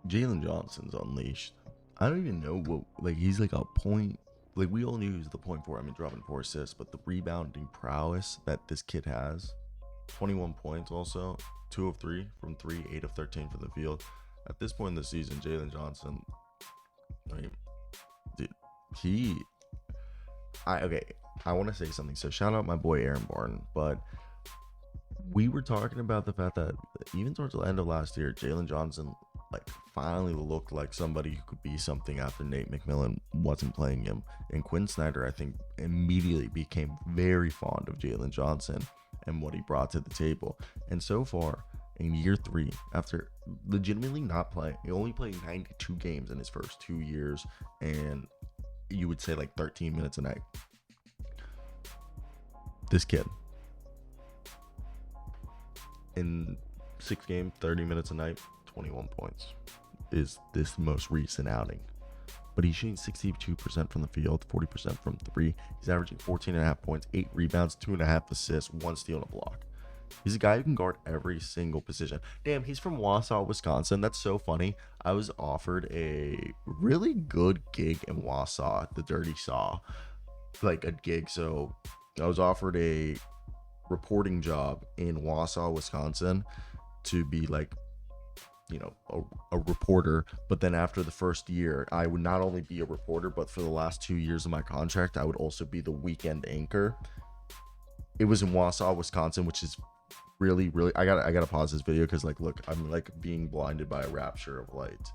Jalen Johnson's unleashed. I don't even know what, like, he's like a point. Like, we all knew he was the point for, I mean, dropping 4 assists, but the rebounding prowess that this kid has, 21 points also, 2 of 3 from 3, 8 of 13 from the field. At this point in the season, Jalen Johnson, I mean, dude, he, okay, I want to say something. So, shout out my boy Aaron Barton, but we were talking about the fact that even towards the end of last year, Jalen Johnson like finally looked like somebody who could be something after Nate McMillan wasn't playing him. And Quinn Snyder, I think, immediately became very fond of Jalen Johnson and what he brought to the table. And so far, in year 3, after legitimately not playing, he only played 92 games in his first 2 years, and you would say like 13 minutes a night. This kid in 6 games, 30 minutes a night, 21 points is this most recent outing. But he's shooting 62% from the field, 40% from 3. He's averaging 14.5 points, 8 rebounds, 2.5 assists, 1 steal and a block. He's a guy who can guard every single position. Damn, he's from Wausau, Wisconsin. That's so funny. I was offered a really good gig in Wausau, the Dirty Saw. Like a gig. So I was offered a reporting job in Wausau, Wisconsin to be like, you know, a reporter. But then after the first year, I would not only be a reporter, but for the last 2 years of my contract, I would also be the weekend anchor. It was in Wausau, Wisconsin, which is really I gotta pause this video because like, look, I'm like being blinded by a rapture of light.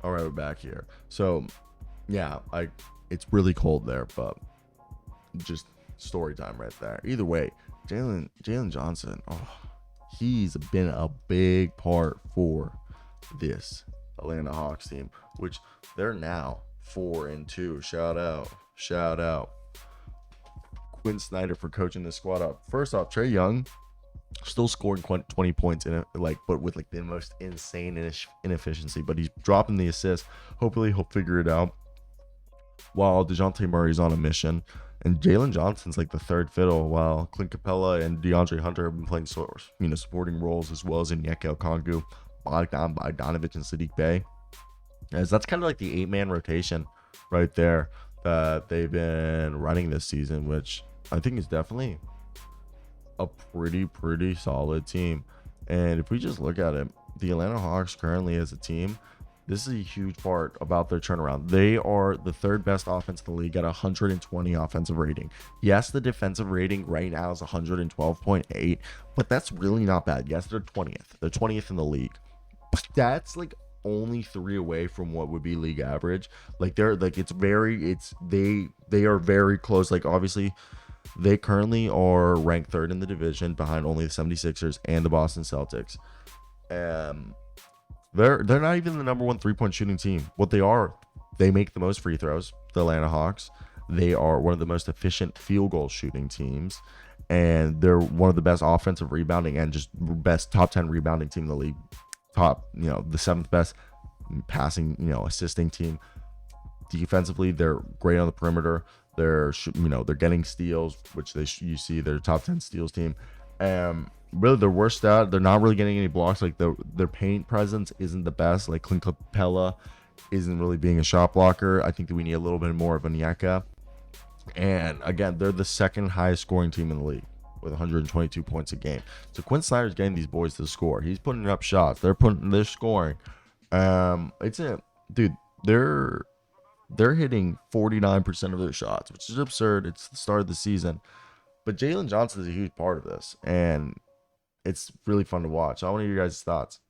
All right, we're back here. So yeah, it's really cold there, but just story time right there. Either way, Jalen Johnson, oh, he's been a big part for this Atlanta Hawks team, which they're now 4-2. Shout out Quinn Snyder for coaching this squad up. First off, Trae Young still scoring 20 points in it, like, but with like the most insane inefficiency. But he's dropping the assist. Hopefully, he'll figure it out. While DeJounte Murray's on a mission, and Jalen Johnson's like the third fiddle, while Clint Capella and DeAndre Hunter have been playing supporting roles, as well as Onyeka Okongwu, Bogdan Bogdanovic, and Sadiq Bey. As that's kind of like the 8-man rotation right there that they've been running this season, which I think is definitely a pretty solid team. And if we just look at it, the Atlanta Hawks currently as a team, this is a huge part about their turnaround. They are the 3rd best offense in the league at 120 offensive rating. Yes, the defensive rating right now is 112.8, but that's really not bad. Yes, they're 20th. They're 20th in the league. But that's like only 3 away from what would be league average. Like they're like they are very close. Like obviously they currently are ranked 3rd in the division behind only the 76ers and the Boston Celtics. They're not even the number 1 3-point shooting team. What they are, they make the most free throws. The Atlanta Hawks. They are one of the most efficient field goal shooting teams, and they're one of the best offensive rebounding and just best top 10 rebounding team in the league. Top, the 7th best passing, assisting team. Defensively, they're great on the perimeter. They're getting steals, which you see they're top 10 steals team. Really, their worst stat, they're not really getting any blocks. Like their paint presence isn't the best. Like Clint Capella isn't really being a shot blocker. I think that we need a little bit more of Onyeka. And again, they're the 2nd highest scoring team in the league with 122 points a game. So Quinn Snyder's getting these boys to score. He's putting up shots. They're scoring. Dude, they're hitting 49% of their shots, which is absurd. It's the start of the season. But Jalen Johnson is a huge part of this, and it's really fun to watch. I want to hear your guys' thoughts.